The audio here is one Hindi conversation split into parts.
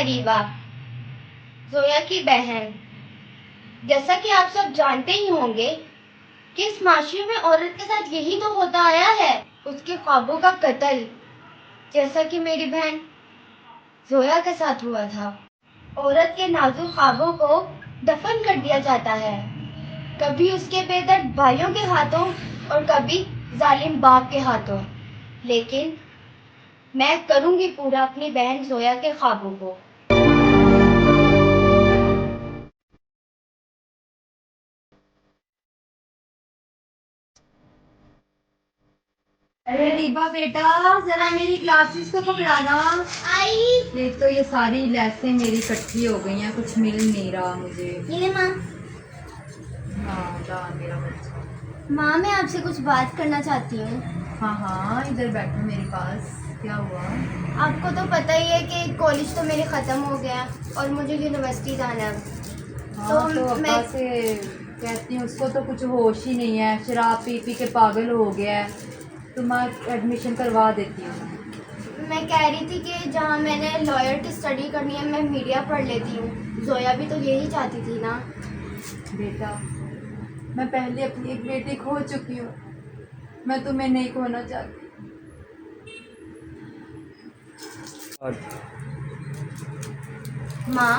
अरीबा, जोया की बहन। जैसा कि आप सब जानते ही होंगे कि इस माशरे में औरत के साथ यही तो होता आया है, उसके ख्वाबों का कत्ल, जैसा कि मेरी बहन जोया के साथ हुआ था। औरत के नाजुक ख्वाबों को दफन कर दिया जाता है, कभी उसके बेदर्द भाइयों के हाथों और कभी जालिम बाप के हाथों। लेकिन मैं करूंगी पूरा अपनी बहन जोया के ख्वाबों को। अरे रीबा बेटा, जरा मेरी क्लासेस को पकड़ाना। आई। एक तो ये सारी लेसें मेरी इकट्ठी हो गई हैं, कुछ मिल नहीं रहा मुझे। ये माँ। हाँ ला मेरा बच्चा। माँ, मैं आपसे कुछ बात करना चाहती हूँ। हाँ हाँ, इधर बैठो मेरे पास। क्या हुआ? आपको तो पता ही है कि कॉलेज तो मेरे ख़त्म हो गया और मुझे यूनिवर्सिटी जाना है। हाँ तो अब्बा मैं से कहती हूँ, उसको तो कुछ होश ही नहीं है, शराब पी पी के पागल हो गया है, तो मैं एडमिशन करवा देती हूँ। कह रही थी कि जहाँ मैंने लॉयर की स्टडी करनी है मैं मीडिया पढ़ लेती हूँ। जोया भी तो यही चाहती थी ना। बेटा, मैं पहले अपनी एक बेटी खो चुकी हूँ, मैं तुम्हें नहीं खोना चाहती। माँ,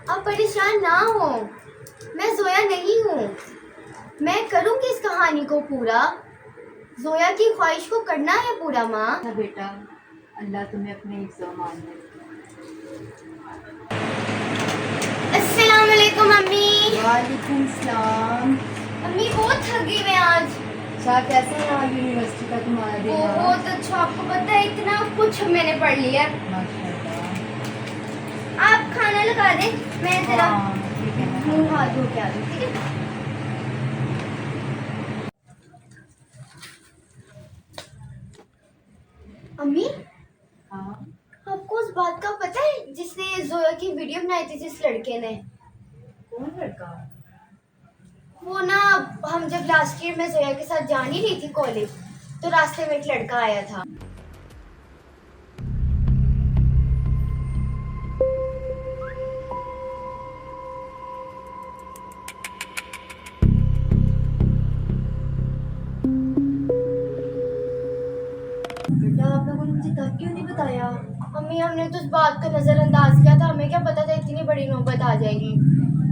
आप परेशान ना हो, मैं जोया नहीं हूँ। मैं करूँगी इस कहानी को पूरा। जोया की ख्वाहिश को करना है पूरा माँ। अच्छा बेटा, अल्लाह तुम्हें अपने हिफ्ज़ में मान ले। अस्सलाम वालेकुम अम्मी। वालेकुम सलाम। अम्मी बहुत थक गई मैं आज। अच्छा, कैसा रहा यूनिवर्सिटी का तुम्हारा दिन? बहुत अच्छा, आपको पता है इतना कुछ मैंने पढ़ लिया। माशाल्लाह। आप खाना लगा दें, मैं जरा हाँ ठीक है, मैं मुंह हाथ धो के आ दूँ, ठीक है? अम्मी, हाँ। आपको उस बात का पता है जिसने जोया की वीडियो बनाई थी, जिस लड़के ने? कौन लड़का? वो ना, हम जब लास्ट ईयर में जोया के साथ जा नहीं रही थी कॉलेज, तो रास्ते में एक लड़का आया था। बेटा, आप लोगों ने मुझे तब क्यों नहीं बताया? अम्मी, हमने तो उस बात को नजरअंदाज किया था, हमें क्या पता था इतनी बड़ी नौबत आ जाएगी।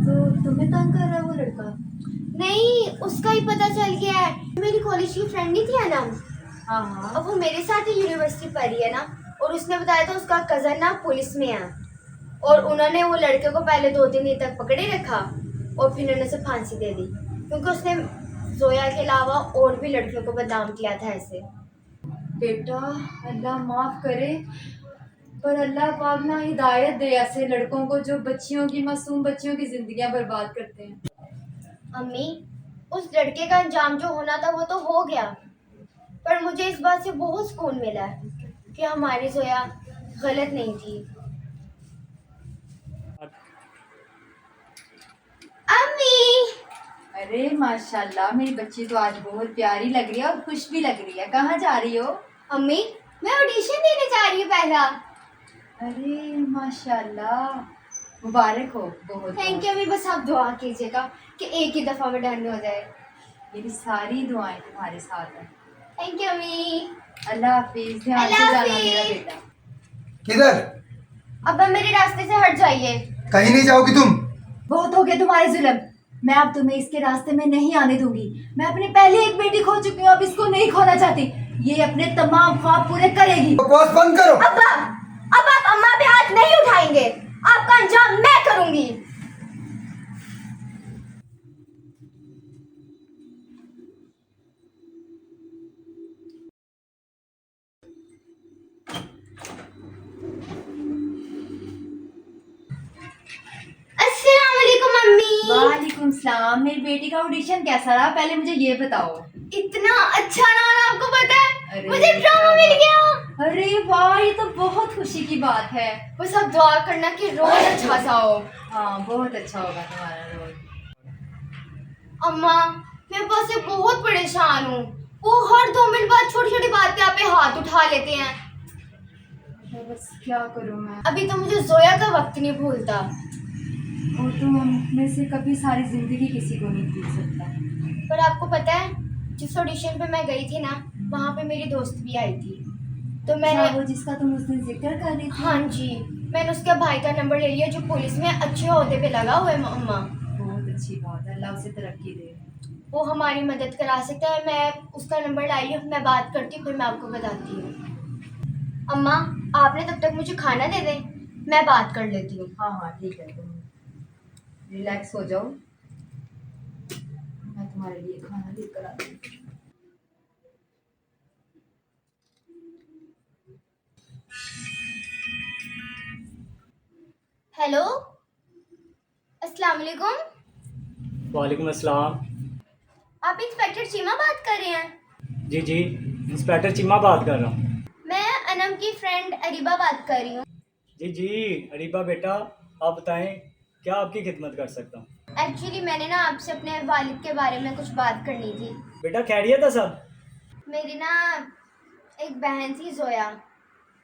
तो तुम्हें तंग कर रहा है वो लड़का? नहीं, उसका ही पता चल गया है। मेरी कॉलेज की फ्रेंड नहीं थी अनम, हाँ हाँ। अब वो मेरे साथ ही यूनिवर्सिटी पढ़ी है ना, और उसने बताया था उसका कजन ना पुलिस में है, और उन्होंने वो लड़के को पहले 2-3 दिन तक पकड़े रखा और फिर उन्होंने उसे फांसी दे दी, क्योंकि उसने जोया के अलावा और भी लड़कियों को बदनाम किया था ऐसे। बेटा, अल्लाह माफ़ करे, पर अल्लाह पाक ना हिदायत दे ऐसे लड़कों को जो बच्चियों की, मासूम बच्चियों की ज़िंदगियां बर्बाद करते हैं। अम्मी, उस लड़के का अंजाम जो होना था वो तो हो गया, पर मुझे इस बात से बहुत सुकून मिला है कि हमारी जोया गलत नहीं थी। अम्मी, अरे माशाल्लाह, मेरी बच्ची तो आज बहुत प्यारी लग रही है और खुश भी लग रही है। कहाँ जा रही हो? अम्मी, मैं ऑडिशन देने जा रही हूँ पहला। अरे माशाल्लाह, मुबारक हो बहुत। थैंक यू अम्मी, बस आप दुआ कीजिएगा कि एक ही दफा में डन हो जाए। मेरी सारी दुआएं तुम्हारे साथ हैं। थैंक यू अम्मी। अल्लाह हाफिज, ध्यान से अल्लाह जाना हाफिज। मेरा बेटा। किधर? अब मेरे रास्ते से हट जाइए। कहीं नहीं जाओगी तुम। बहुत हो गया तुम्हारे जुल्म, मैं अब तुम्हें इसके रास्ते में नहीं आने दूंगी। मैं अपनी पहले एक बेटी खो चुकी हूँ, अब इसको नहीं खोना चाहती। ये अपने तमाम ख्वाब पूरे करेगी। बकवास बंद करो। अब्बा, अब आप अम्मा पे हाथ नहीं उठाएंगे, आपका अंजाम मैं करूंगी। अस्सलाम वालेकुम अम्मी। वालेकुम सलाम। मेरी बेटी का ऑडिशन कैसा रहा, पहले मुझे ये बताओ। इतना अच्छा रहा, आपको पता है अरे मुझे ड्रामा मिल गया। अरे वाह, ये तो बहुत खुशी की बात है। बस आप दुआ करना कि रोज अच्छा सा हो। हाँ, बहुत अच्छा होगा तुम्हारा रोल। अम्मा, मैं बस से बहुत परेशान हूँ। वो हर 2 मिनट बाद छोटी छोटी बात पे आप पे हाथ उठा लेते हैं। मैं बस क्या करूँ मैं। अभी तो मुझे जोया का वक्त नहीं भूलता। वो तो हम में से कभी सारी जिंदगी किसी को नहीं भूल सकता। पर आपको पता है, जिस ऑडिशन पे मैं गई थी ना, वहाँ पे मेरी दोस्त भी आई थी। तो क्या मैंने, वो जिसका तुम उस दिन जिक्र कर रही थी? हाँ जी, मैंने उसके भाई का नंबर ले लिया जो पुलिस में अच्छे ओहदे पे लगा हुआ है। अम्मा, बहुत अच्छी बात है, अल्लाह उसे तरक्की दे। वो हमारी मदद करा सकता है। मैं उसका नंबर लाई हूँ, मैं बात करती हूँ, फिर मैं आपको बताती हूँ। अम्मा, आपने तब तक मुझे खाना दे दे, मैं बात कर लेती हूँ। हाँ हाँ ठीक है, तुम रिलैक्स हो जाओ, मैं तुम्हारे लिए खाना लेकर आती हूँ। हेलो, अस्सलाम वालेकुम। वालेकुम अस्सलाम। आप इंस्पेक्टर चीमा बात कर रहे हैं? जी जी, इंस्पेक्टर चीमा बात कर रहा हूँ। मैं अनम की फ्रेंड अरीबा बात कर रही हूँ। जी जी, अरीबा बेटा, आप बताएं क्या आपकी खिदमत कर सकता हूँ। एक्चुअली मैंने ना आपसे अपने वालिद के बारे में कुछ बात करनी थी। बेटा खैरियत है सब? मेरी ना एक बहन थी जोया,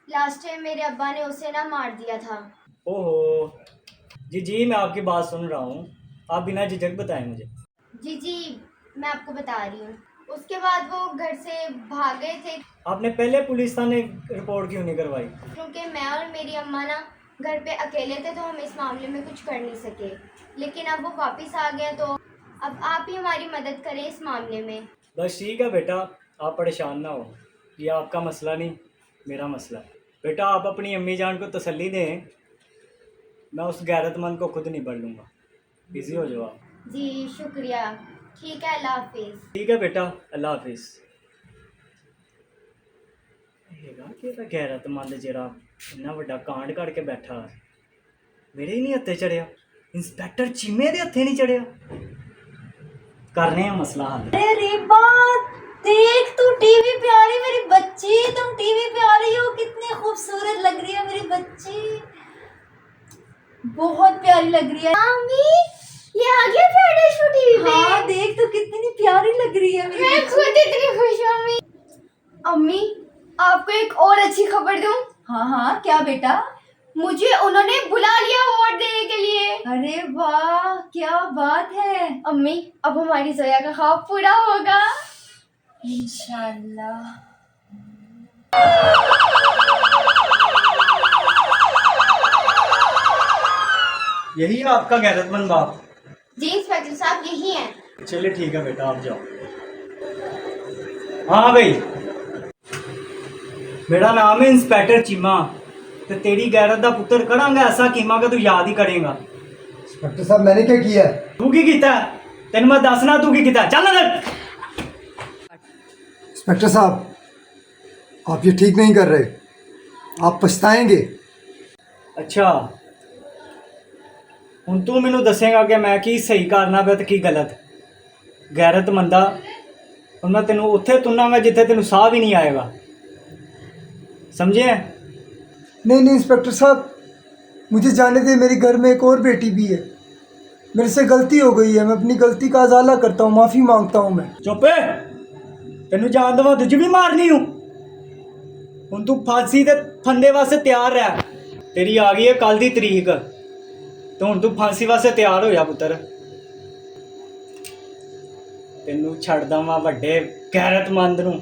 लास्ट टाइम मेरे अब्बा ने उसे ना मार दिया था। ओहो, जी जी, मैं आपकी बात सुन रहा हूँ, आप बिना झिझक बताएं मुझे। जी जी, मैं आपको बता रही हूँ। उसके बाद वो घर से भाग गए थे, आपने पहले पुलिस थाने रिपोर्ट क्यों नहीं करवाई? क्योंकि मैं और मेरी अम्मा ना घर पे अकेले थे, तो हम इस मामले में कुछ कर नहीं सके। लेकिन अब वो वापस आ गए, तो अब आप ही हमारी मदद करें इस मामले में। बस ठीक है बेटा, आप परेशान ना हो, ये आपका मसला नहीं, मेरा मसला है। बेटा आप अपनी अम्मी जान को तसल्ली दें, मैं उस गैरतमंद को खुद निपट लूँगा, बिज़ी हो जाओ आप। जी शुक्रिया, ठीक है, अल्लाह हाफिज़। ठीक है बेटा, अल्लाह हाफिज़। ਹੈਗਾ ਕਿਹੜਾ ਗੈਰਤਮੰਦ ਜਿਹੜਾ ਇੰਨਾ ਵੱਡਾ ਕਾਂਡ ਕਰਕੇ ਬੈਠਾ, ਮੇਰੇ ਹੀ ਨਹੀਂ ਹੱਥੇ ਚੜਿਆ, ਇੰਸਪੈਕਟਰ ਚੀਮੇ ਦੇ ਹੱਥੇ ਨਹੀਂ ਚੜਿਆ। करने हैं मसला हल। अरे रीबा, देख तू टीवी पे आ रही मेरी बच्ची, तुम टीवी पे आ रही हो, कितनी खूबसूरत लग रही है मेरी बच्ची, बहुत प्यारी लग रही है। अम्मी, ये आ गया फ्राइडे शो टीवी पे। हाँ देख तू कितनी प्यारी लग रही है मेरी मैं बच्ची। खुद इतनी खुश हूँ अम्मी। अम्मी, आपको एक और अच्छी खबर दूँ? हाँ हाँ, क्या बेटा? मुझे उन्होंने बुला लिया वोट देने के लिए। अरे वाह, क्या बात है। अम्मी, अब हमारी जोया का ख्वाब पूरा होगा इंशाल्लाह। यही है आपका गैरतमंद बाप? जी इंस्पेक्टर साहब, यही है। चलिए ठीक है बेटा, आप जाओ। हाँ भाई, मेरा नाम है इंस्पेक्टर चीमा, तो तेरी गैरत का पुत्र करांगा ऐसा कीमा का तू याद ही करेगा। इंस्पेक्टर साहब मैंने क्या किया है? तू की कीता? तेन मैं दसना तू की कीता, चल ना। इंस्पेक्टर साहब आप ये ठीक नहीं कर रहे, आप पछताएंगे। अच्छा, हुण तू मैनू दसेगा कि मैं की सही करना पे ते की गलत। गैरतमंदा, हुण मैं तेनू उत्थे तुन्नांगा जिथे तेनू साह भी नहीं आएगा, समझे? नहीं नहीं इंस्पेक्टर साहब, मुझे जाने दे, मेरे घर में एक और बेटी भी है, मेरे से गलती हो गई है, मैं अपनी गलती का अजाला करता हूँ, माफ़ी मांगता हूँ मैं। चुप है, तेनू जान दवा तुझे भी मारनी हूँ। हुण तू फांसी दे फंदे वास्ते तैयार रह, तेरी आ गई है कल दी तरीक, तो हुण तू फांसी वास्ते तैयार हो जा पुत्तर। तेनू छड्डदा वां वड्डे गैरतमंद नूं।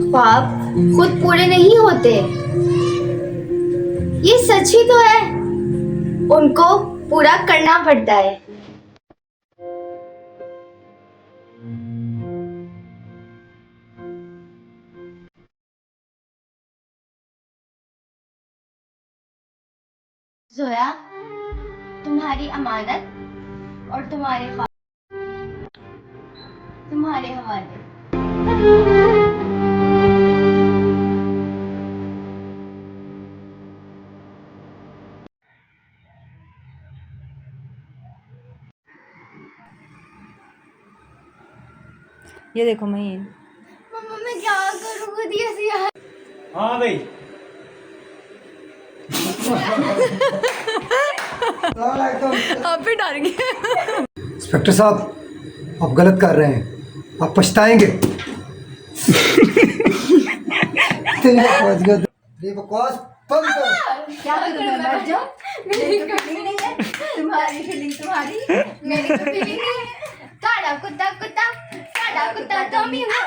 ख्वाब खुद पूरे नहीं होते, ये सच ही तो है, उनको पूरा करना पड़ता है। जोया, तुम्हारी अमानत और तुम्हारे तुम्हारे हवाले। ये देखो महीन, मम्मा मैं क्या करूँ, खुद ही ऐसे यार। हाँ भाई आप भी डर गए। इंस्पेक्टर साहब, आप गलत कर रहे हैं, आप पछताएंगे। ये बकवास बंद करो। क्या करूं मैं, मर जाऊं? मेरी तो फीलिंग नहीं है, तुम्हारी फीलिंग तुम्हारी, मेरी तो फीलिंग नहीं है। काला कुत्ता कुत्ता, काला कुत्ता तो मैं हूं।